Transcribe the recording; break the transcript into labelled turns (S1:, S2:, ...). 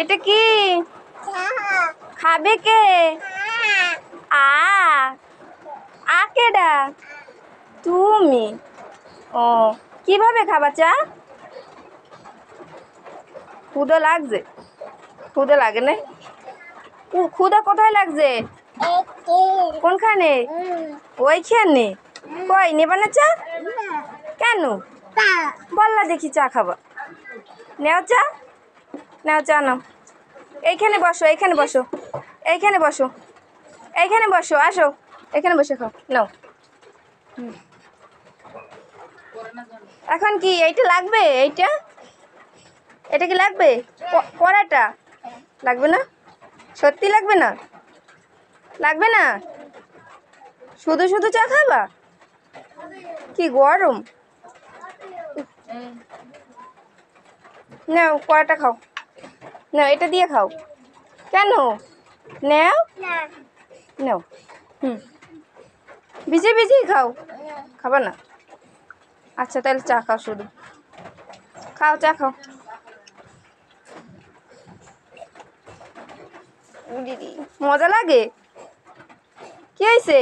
S1: এটা কি খাবে কে? আ আ কেডা? তুমি? ও কিভাবে খাবা চা? ক্ষুদা লাগছে? ক্ষুদা লাগে না? ক্ষুদা কোথায় লাগছে? কোনখানে? ওইখানে? কই নেবা না চা? কেন? বললা দেখি চা খাবা। নেও চা, নাও চা নাও। এইখানে বসো, এইখানে বসো, এইখানে বসো, এইখানে বসো, আসো এখানে বসে খাও। নাও। এখন কি এইটা লাগবে? এইটা এটা কি লাগবে? কড়াটা লাগবে না? সত্যি লাগবে না? লাগবে না? শুধু শুধু চা খাবা? কি গরম। নাও কড়াটা খাও, নাও এটা দিয়ে খাও। কেন? নাও নাও। ভিজে ভিজেই খাও। খাবা না? আচ্ছা তাহলে চা খাও, শুধু খাও, চা খাও। দিদি মজা লাগে? কি হয়েছে?